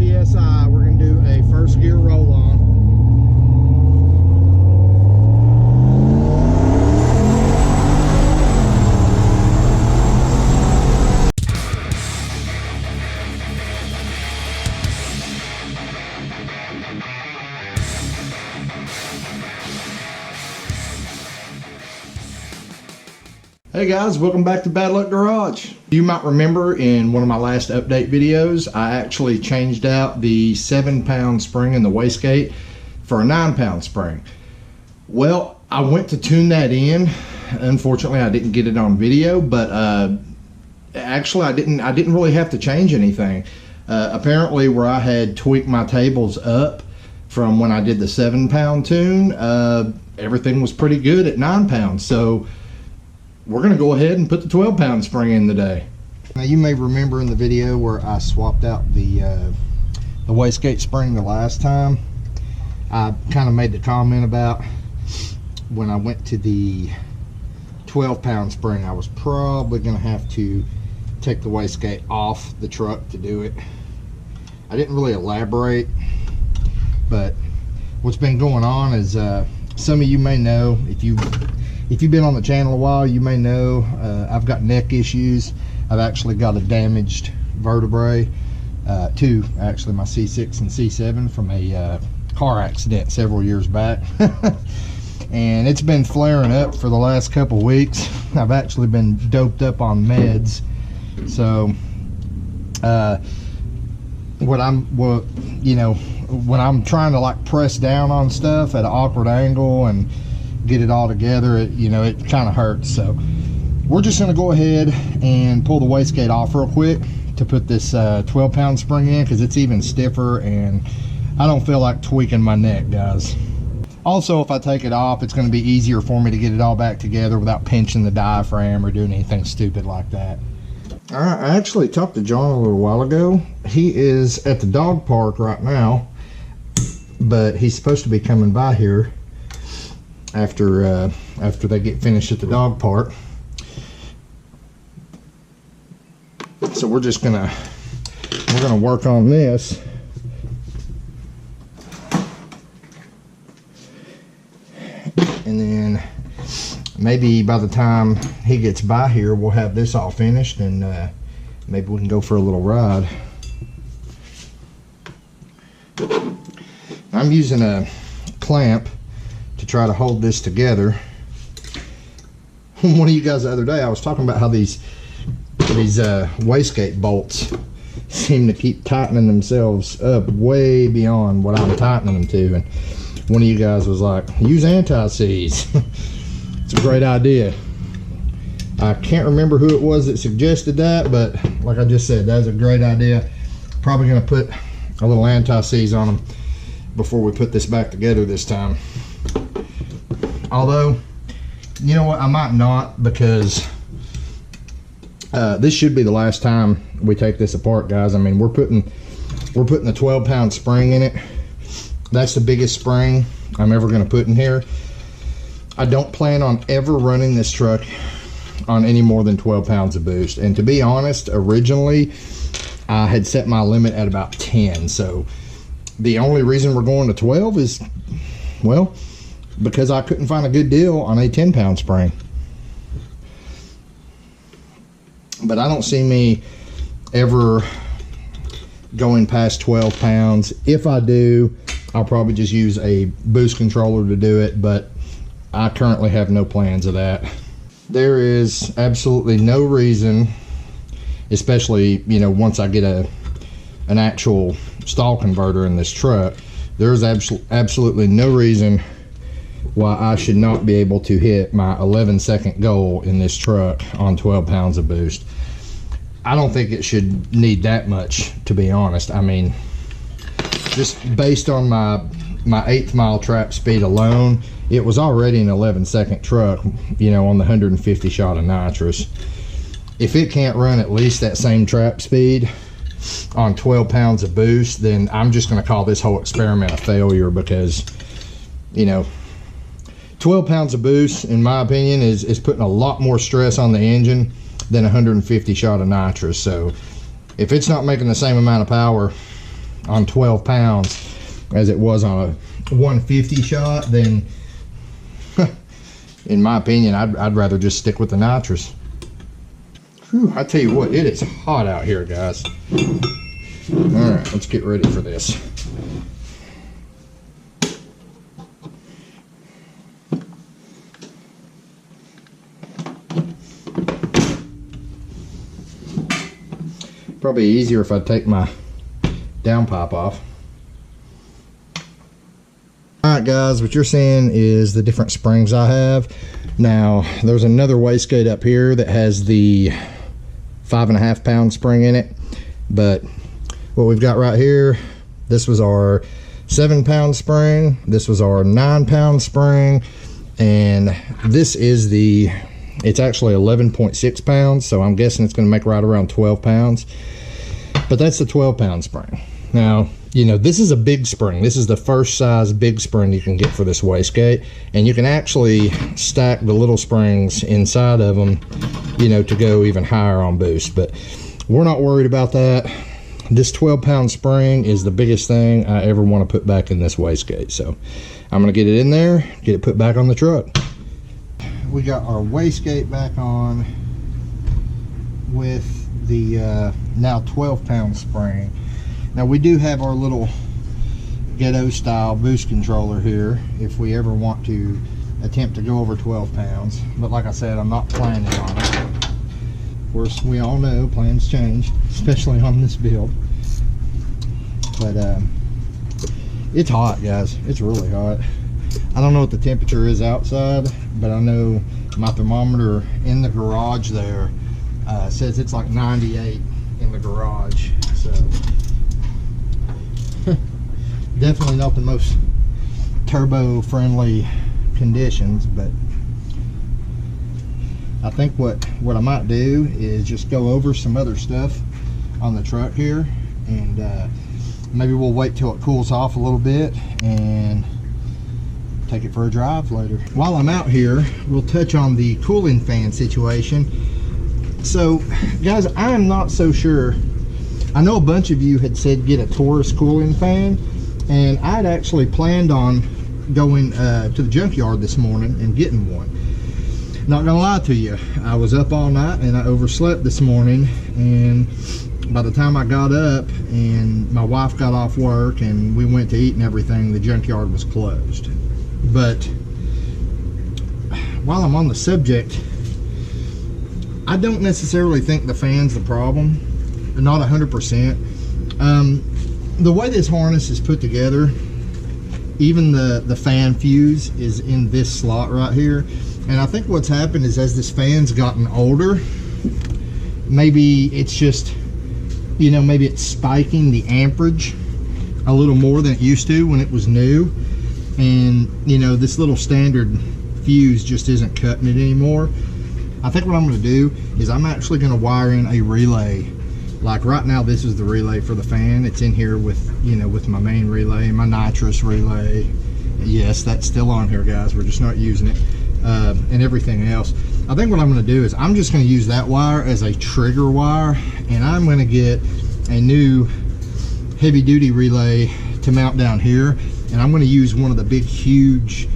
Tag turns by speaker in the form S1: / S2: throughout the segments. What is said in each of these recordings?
S1: PSI. We're going to do a first gear roll on. Hey guys, welcome back to Bad Luck Garage. You might remember in one of my last update videos, I actually changed out the 7-pound spring in the wastegate for a 9-pound spring. Well, I went to tune that in. Unfortunately, I didn't get it on video, but actually I didn't really have to change anything. Apparently where I had tweaked my tables up from when I did the 7-pound tune, everything was pretty good at 9 pounds. So we're going to go ahead and put the 12-pound spring in today. Now you may remember in the video where I swapped out the wastegate spring the last time, I kind of made the comment about when I went to the 12-pound spring, I was probably going to have to take the wastegate off the truck to do it. I didn't really elaborate, but what's been going on is some of you may know, if you've been on the channel a while, you may know I've got neck issues. I've actually got a damaged vertebrae, two actually, my C6 and C7 from a car accident several years back. And it's been flaring up for the last couple weeks. I've actually been doped up on meds. So when I'm trying to like press down on stuff at an awkward angle and get it all together, it kind of hurts. So we're just going to go ahead and pull the wastegate off real quick to put this 12-pound spring in, because it's even stiffer and I don't feel like tweaking my neck, guys. Also, if I take it off, it's going to be easier for me to get it all back together without pinching the diaphragm or doing anything stupid like that. All right, I actually talked to John a little while ago. He is at the dog park right now, but he's supposed to be coming by here after they get finished at the dog park. So we're gonna work on this. And then maybe by the time he gets by here, we'll have this all finished, and maybe we can go for a little ride. I'm using a clamp to try to hold this together. One of you guys the other day, I was talking about how these wastegate bolts seem to keep tightening themselves up way beyond what I'm tightening them to, and one of you guys was like, use anti-seize. It's a great idea. I can't remember who it was that suggested that, but like I just said, that's a great idea. Probably going to put a little anti-seize on them before we put this back together this time. Although, you know what, I might not, because this should be the last time we take this apart, guys. I mean, we're putting the 12-pound spring in it. That's the biggest spring I'm ever going to put in here. I don't plan on ever running this truck on any more than 12 pounds of boost. And to be honest, originally I had set my limit at about 10. So the only reason we're going to 12 is, well, because I couldn't find a good deal on a 10-pound spring. But I don't see me ever going past 12 pounds. If I do, I'll probably just use a boost controller to do it, but I currently have no plans of that. There is absolutely no reason, especially, once I get an actual stall converter in this truck, there's absolutely no reason why I should not be able to hit my 11-second goal in this truck on 12 pounds of boost. I don't think it should need that much, to be honest. I mean, just based on my 8th mile trap speed alone, it was already an 11-second truck, on the 150 shot of nitrous. If it can't run at least that same trap speed on 12 pounds of boost, then I'm just going to call this whole experiment a failure, because 12 pounds of boost, in my opinion, is putting a lot more stress on the engine than 150 shot of nitrous. So if it's not making the same amount of power, on 12 pounds as it was on a 150 shot, then in my opinion, I'd rather just stick with the nitrous. Whew, I tell you what, it is hot out here, guys. All right, let's get ready for this. Probably easier if I take my downpipe off. Alright guys, what you're seeing is the different springs I have. Now, there's another wastegate up here that has the 5.5 pound spring in it. But what we've got right here, this was our 7 pound spring, this was our 9 pound spring, and this is the, it's actually 11.6 pounds, so I'm guessing it's going to make right around 12 pounds. But that's the 12 pound spring. Now, you know, this is a big spring. This is the first size big spring you can get for this wastegate, and you can actually stack the little springs inside of them, you know, to go even higher on boost. But we're not worried about that. This 12 pound spring is the biggest thing I ever want to put back in this wastegate. So I'm going to get it in there, get it put back on the truck. We got our wastegate back on with the now 12 pound spring. Now we do have our little ghetto style boost controller here if we ever want to attempt to go over 12 pounds, but like I said, I'm not planning on it. Of course, we all know plans change, especially on this build. But it's hot, guys. It's really hot. I don't know what the temperature is outside, but I know my thermometer in the garage there says it's like 98 in the garage. So definitely not the most turbo friendly conditions, but I think what I might do is just go over some other stuff on the truck here, and maybe we'll wait till it cools off a little bit and take it for a drive later. While I'm out here, we'll touch on the cooling fan situation. So guys, I am not so sure. I know a bunch of you had said get a Taurus cooling fan, and I'd actually planned on going to the junkyard this morning and getting one. Not gonna lie to you, I was up all night and I overslept this morning, and by the time I got up and my wife got off work and we went to eat and everything, the junkyard was closed. But while I'm on the subject, I don't necessarily think the fan's the problem. Not 100%. The way this harness is put together, even the fan fuse is in this slot right here, and I think what's happened is as this fan's gotten older, maybe it's just, you know, maybe it's spiking the amperage a little more than it used to when it was new, and you know, this little standard fuse just isn't cutting it anymore. I think what I'm going to do is I'm actually going to wire in a relay. Like right now, this is the relay for the fan. It's in here with, you know, with my main relay, my nitrous relay. Yes, that's still on here, guys. We're just not using it, and everything else. I think what I'm going to do is I'm just going to use that wire as a trigger wire, and I'm going to get a new heavy duty relay to mount down here, and I'm going to use one of the big huge,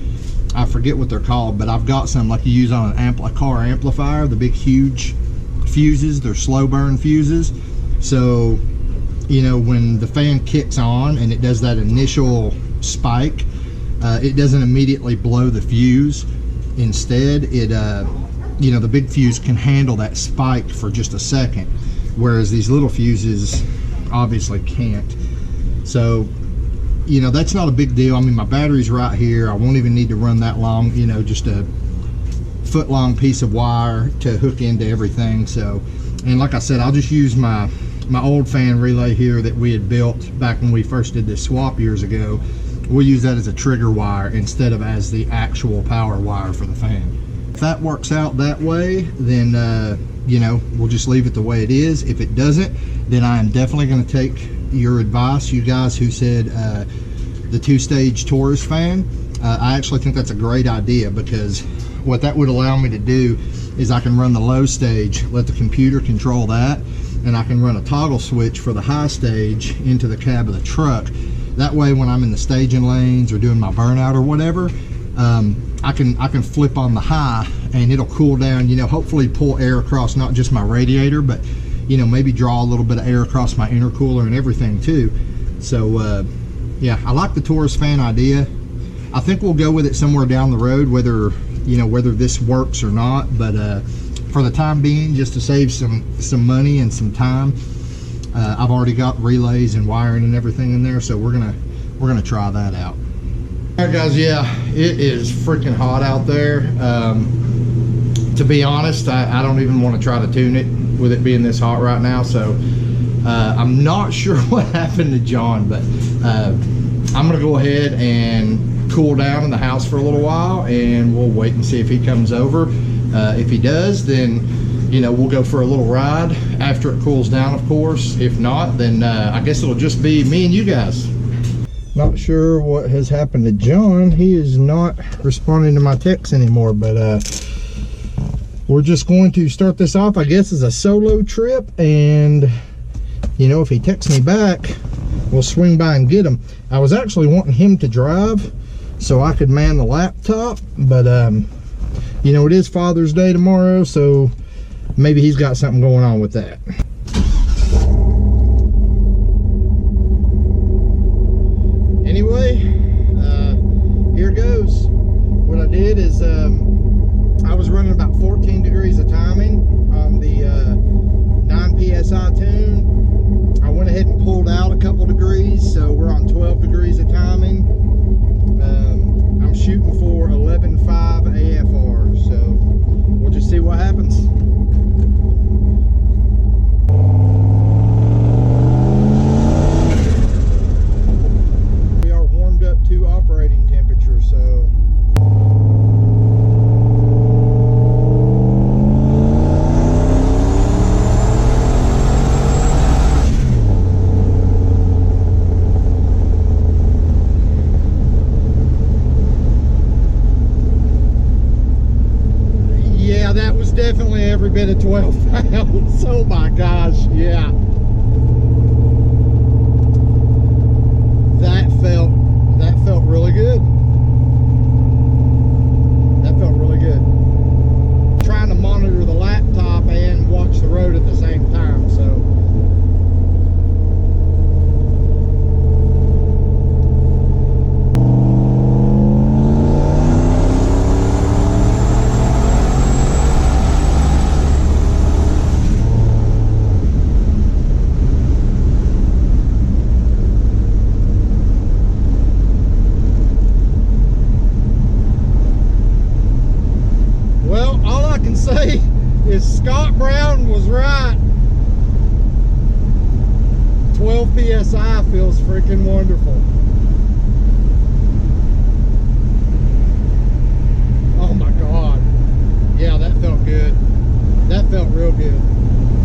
S1: I forget what they're called, but I've got some like you use on a car amplifier, the big huge fuses. They're slow burn fuses. So, you know, when the fan kicks on and it does that initial spike, it doesn't immediately blow the fuse. Instead, it, you know, the big fuse can handle that spike for just a second, whereas these little fuses obviously can't. So, you know, that's not a big deal. I mean, my battery's right here. I won't even need to run that long, you know, just a foot long piece of wire to hook into everything. So, and like I said, I'll just use my old fan relay here that we had built back when we first did this swap years ago. We'll use that as a trigger wire instead of as the actual power wire for the fan. If that works out that way, then you know, we'll just leave it the way it is. If it doesn't, then I am definitely going to take your advice, you guys who said the 2-stage Taurus fan. I actually think that's a great idea, because what that would allow me to do is I can run the low stage, let the computer control that, and I can run a toggle switch for the high stage into the cab of the truck. That way when I'm in the staging lanes or doing my burnout or whatever, I can flip on the high and it'll cool down, you know, hopefully pull air across not just my radiator, but you know, maybe draw a little bit of air across my intercooler and everything too. So yeah, I like the Taurus fan idea. I think we'll go with it somewhere down the road, whether this works or not, but for the time being, just to save some money and some time, I've already got relays and wiring and everything in there, so we're gonna try that out. All right guys, yeah, it is freaking hot out there. To be honest, I don't even want to try to tune it with it being this hot right now, so I'm not sure what happened to John, but I'm gonna go ahead and cool down in the house for a little while, and we'll wait and see if he comes over. If he does, then you know, we'll go for a little ride after it cools down, of course. If not, then I guess it'll just be me and you guys. Not sure what has happened to John. He is not responding to my texts anymore, but we're just going to start this off, I guess, as a solo trip, and you know, if he texts me back, we'll swing by and get him. I was actually wanting him to drive so I could man the laptop, but you know, it is Father's Day tomorrow, so maybe he's got something going on with that. Anyway, here goes. What I did is I was running about 14 degrees of timing on the 9 PSI tune. I went ahead and pulled out a couple degrees, so we're on 12 degrees of timing. I'm shooting for 11.5 AFR, so we'll just see what happens. We are warmed up to operating temperature, so definitely every bit of 12 pounds. Oh my gosh, yeah. That felt really good. That felt really good. Trying to monitor the laptop and watch the road at the same time, so PSI feels freaking wonderful. Oh my god. Yeah, that felt good. That felt real good.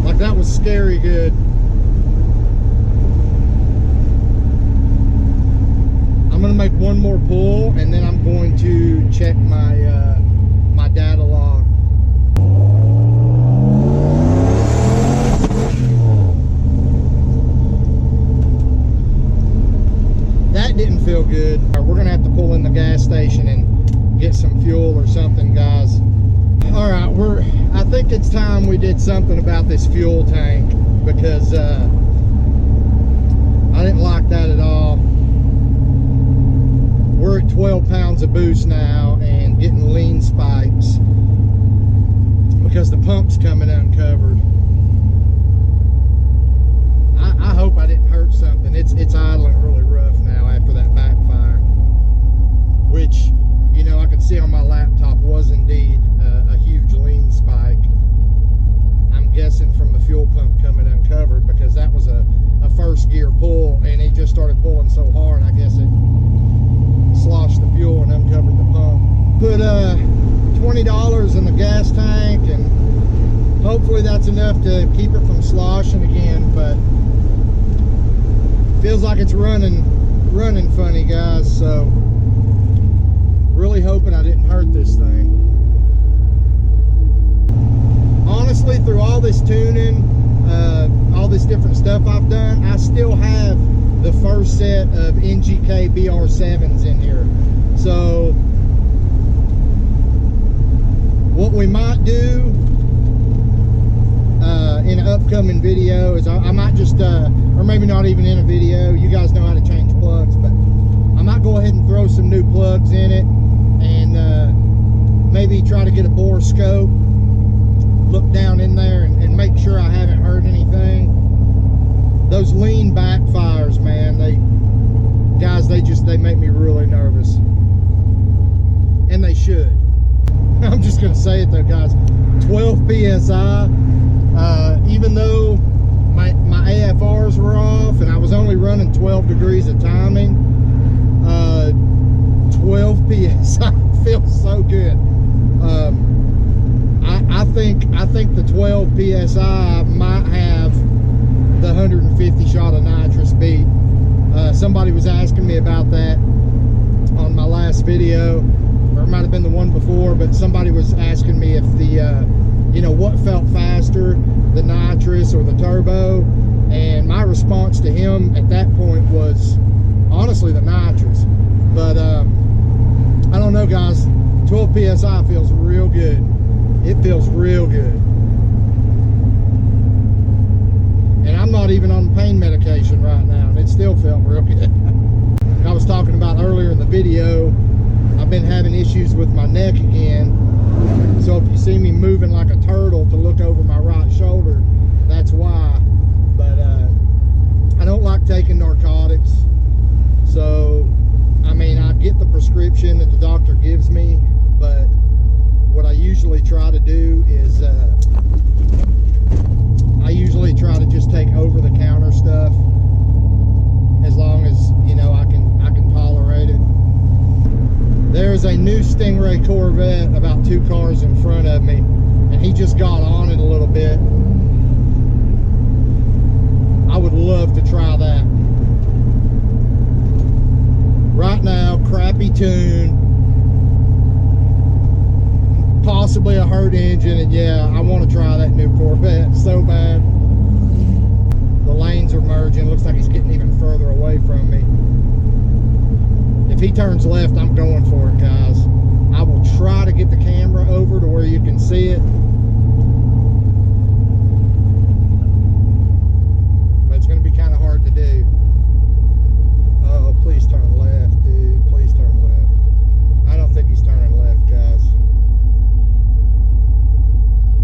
S1: Like, that was scary good. I'm gonna make one more pull and then I'm going to check my my data log. That didn't feel good. We're gonna have to pull in the gas station and get some fuel or something, guys. All right, I think it's time we did something about this fuel tank, because I didn't like that at all. We're at 12 pounds of boost now and getting lean spikes because the pump's coming uncovered. I hope I didn't hurt something. It's idling really rough now after that backfire, which, you know, I could see on my laptop was indeed a huge lean spike. I'm guessing from the fuel pump coming uncovered, because that was a first gear pull and it just started pulling so hard, I guess it sloshed the fuel and uncovered the pump. Put $20 in the gas tank, and hopefully that's enough to keep it from sloshing again, but feels like it's running funny, guys, so really hoping I didn't hurt this thing. Honestly, through all this tuning, all this different stuff I've done, I still have the first set of NGK BR7s in here. So what we might do in an upcoming video is I might just, or maybe not even in a video, you guys know how to change plugs, but I might go ahead and throw some new plugs in it and maybe try to get a bore scope, look down in there and make sure I haven't heard anything. Those lean backfires, man, they make me really nervous. And they should. I'm just gonna say it though, guys. 12 PSI, even though my AFRs were off and I was only running 12 degrees of timing, 12 PSI feels so good. I think the 12 PSI might have the 150 shot of nitrous beat. Somebody was asking me about that on my last video, or it might have been the one before, but somebody was asking me if the what felt faster, the nitrous or the turbo, and my response to him at that point was honestly the nitrous. But I don't know, guys, 12 PSI feels real good. It feels real good. And I'm not even on pain medication right now, and it still felt real good. Like I was talking about earlier in the video, I've been having issues with my neck again. So if you see me moving like a turtle to look over my right shoulder, that's why. But I don't like taking narcotics. So, I mean, I get the prescription that the doctor gives me, but what I usually try to do is I usually try to just take over-the-counter stuff as long as, I can tolerate it. There's a new Stingray Corvette about 2 cars in front of me, and he just got on it a little bit. I would love to try that. Right now, crappy tune, possibly a hurt engine, and yeah, I want to try that new Corvette so bad. The lanes are merging. Looks like he's getting even further away from me. If he turns left, I'm going for it, guys. I will try to get the camera over to where you can see it. But it's going to be kind of hard to do. Oh, please turn left, dude. Please turn left. I don't think he's turning left, guys.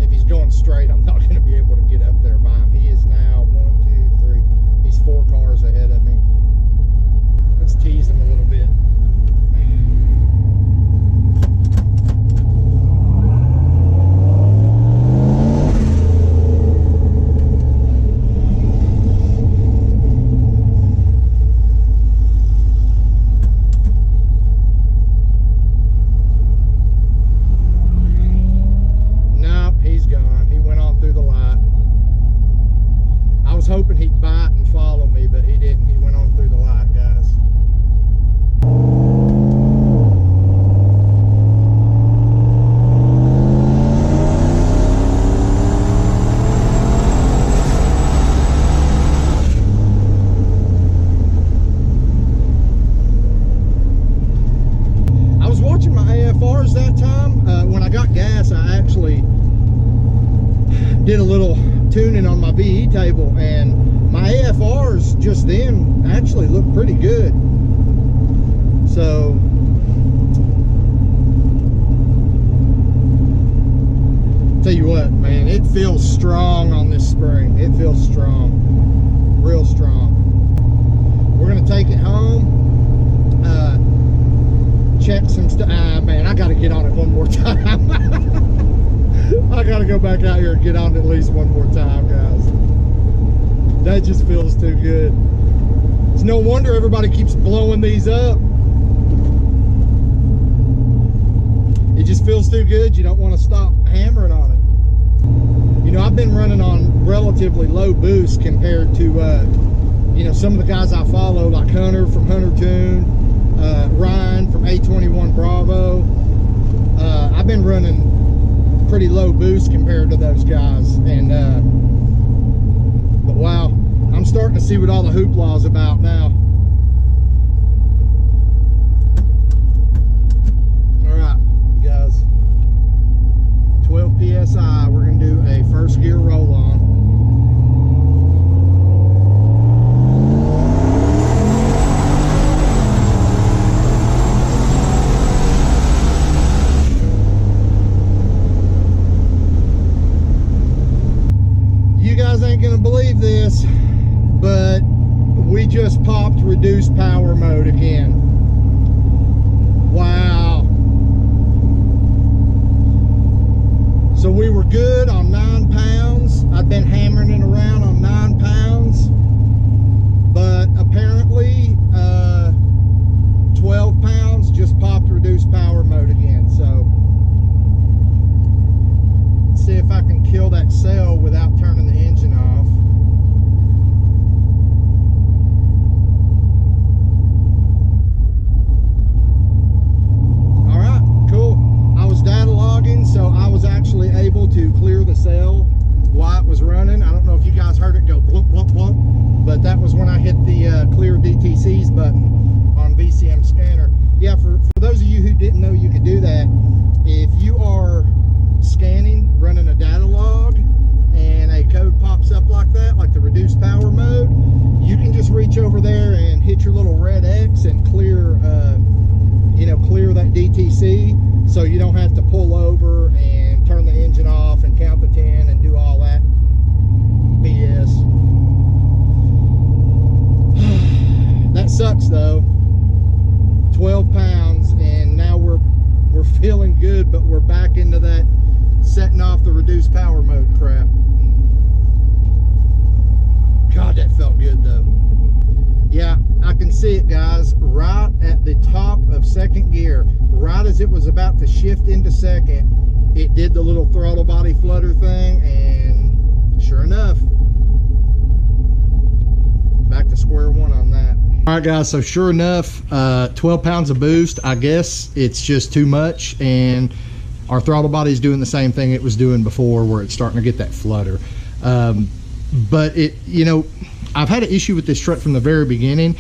S1: If he's going straight, I'm not going to be able to get up there by him. He is now 1, 2, 3. He's 4 cars ahead of me. Let's tease him a little bit. Hoping he'd bite and follow me, but he didn't. He went on through the light, guys. I was watching my AFRs that time. When I got gas, I actually did a little tuning on my VE table, and my AFRs just then actually looked pretty good. So tell you what, man, it feels strong on this spring. It feels strong, real strong. We're gonna take it home, check some stuff. Man, I gotta get on it one more time. I gotta go back out here and get on it at least one more time, guys. That just feels too good. It's no wonder everybody keeps blowing these up. It just feels too good. You don't want to stop hammering on it. I've been running on relatively low boost compared to some of the guys I follow, like Hunter from Hunter Tune, Ryan from A21 Bravo. I've been running pretty low boost compared to those guys, and but Wow, I'm starting to see what all the hoopla is about now. All right, guys, 12 PSI, we're gonna do a first gear roll on. Ain't gonna believe this, but we just popped reduced power mode again. Wow. So we were good on 9 pounds. I've been hammering it around on 9 pounds, but apparently 12 pounds just popped reduced power mode again. So let's see if I can kill that cell without turning the engine off. All right, cool. I was data logging, so I was actually able to clear the cell while it was running. I don't know if you guys heard it go blump, blump, blump, but that was when I hit the clear DTCs button on VCM scanner. Yeah, for those of you who didn't know you could do that, if you are scanning, running a data log, and a code pops up like that, like the reduced power mode, you can just reach over there and hit your little red X and clear, clear that DTC, so you don't have to pull over and turn the engine off and count to 10 and do all that BS. That sucks though. 12 pounds, and now we're feeling good, but we're back into that setting off the reduced power mode crap. God, that felt good though. Yeah, I can see it, guys, right at the top of second gear, right as it was about to shift into second, it did the little throttle body flutter thing, and sure enough, back to square one on that. All right, guys, so sure enough, 12 pounds of boost, I guess it's just too much, and our throttle body is doing the same thing it was doing before, where it's starting to get that flutter. But it, I've had an issue with this truck from the very beginning.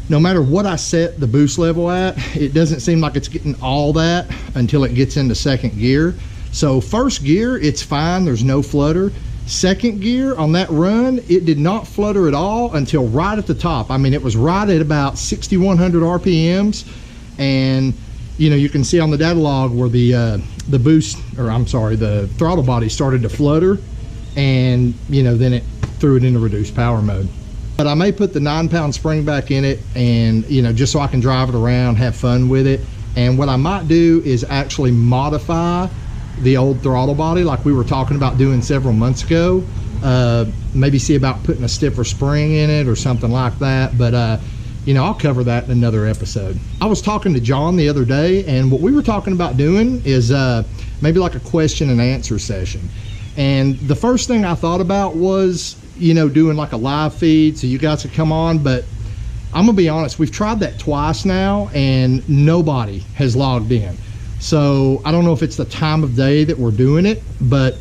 S1: No matter what I set the boost level at, it doesn't seem like it's getting all that until it gets into second gear. So first gear, it's fine, there's no flutter. Second gear on that run, it did not flutter at all until right at the top. I mean, it was right at about 6,100 RPMs, and you can see on the data log where the throttle body started to flutter, and then it threw it into reduced power mode. But I may put the 9-pound spring back in it, and just so I can drive it around, have fun with it. And what I might do is actually modify the old throttle body like we were talking about doing several months ago. Maybe see about putting a stiffer spring in it or something like that. But I'll cover that in another episode. I was talking to John the other day, and what we were talking about doing is maybe like a question and answer session. And the first thing I thought about was, doing like a live feed so you guys could come on. But I'm gonna be honest, we've tried that twice now and nobody has logged in. So I don't know if it's the time of day that we're doing it, but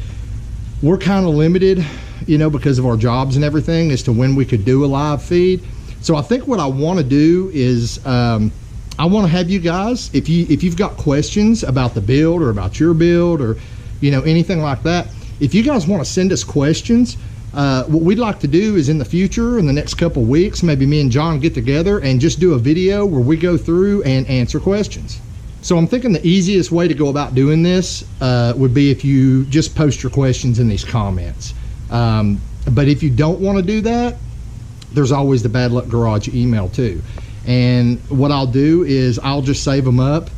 S1: we're kind of limited, because of our jobs and everything, as to when we could do a live feed. So I think what I want to do is I want to have you guys, if you've got questions about the build or about your build or anything like that, if you guys want to send us questions, what we'd like to do is in the future, in the next couple weeks, maybe me and John get together and just do a video where we go through and answer questions. So I'm thinking the easiest way to go about doing this would be if you just post your questions in these comments. But if you don't want to do that, there's always the Bad Luck Garage email too. And what I'll do is I'll just save them up,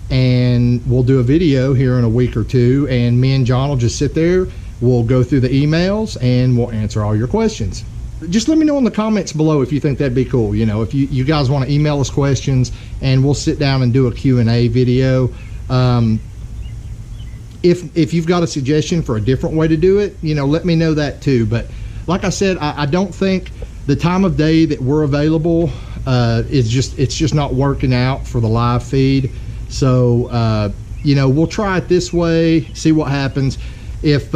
S1: and we'll do a video here in a week or two, and me and John will just sit there, we'll go through the emails, and we'll answer all your questions. Just let me know in the comments below if you think that'd be cool. If you guys want to email us questions, and we'll sit down and do a Q&A video. If you've got a suggestion for a different way to do it, let me know that too. But like I said, I don't think the time of day that we're available it's just not working out for the live feed. So we'll try it this way, see what happens. if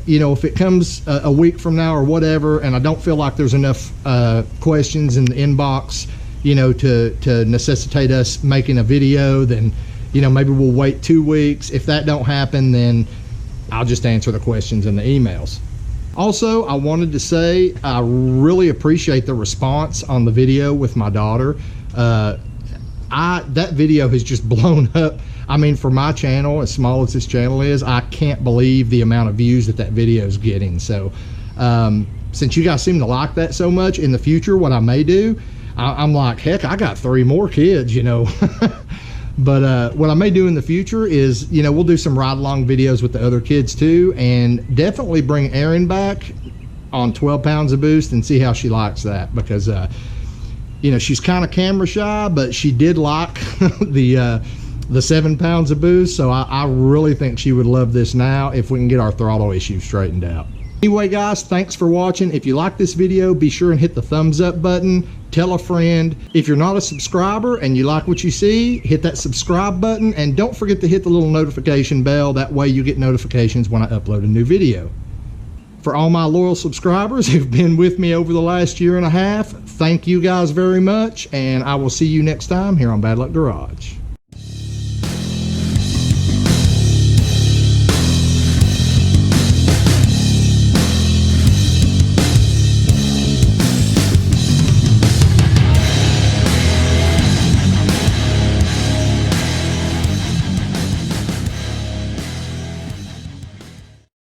S1: you know, if it comes a week from now or whatever, and I don't feel like there's enough questions in the inbox, you know, to necessitate us making a video, then, you know, maybe we'll wait 2 weeks. If that don't happen, then I'll just answer the questions in the emails. Also, I wanted to say I really appreciate the response on the video with my daughter. That video has just blown up. I mean, for my channel, as small as this channel is, I can't believe the amount of views that video is getting. So since you guys seem to like that so much, in the future, what I may do, I'm like, heck, I got 3 more kids, you know. But what I may do in the future is, you know, we'll do some ride along videos with the other kids too, and definitely bring Erin back on 12 pounds of boost and see how she likes that, because you know, she's kind of camera shy, but she did like the 7 pounds of boost. So I really think she would love this now if we can get our throttle issue straightened out. Anyway, guys, thanks for watching. If you like this video, be sure and hit the thumbs up button. Tell a friend. If you're not a subscriber and you like what you see, hit that subscribe button, and don't forget to hit the little notification bell. That way you get notifications when I upload a new video. For all my loyal subscribers who've been with me over the last 1.5 years, thank you guys very much, and I will see you next time here on Bad Luck Garage.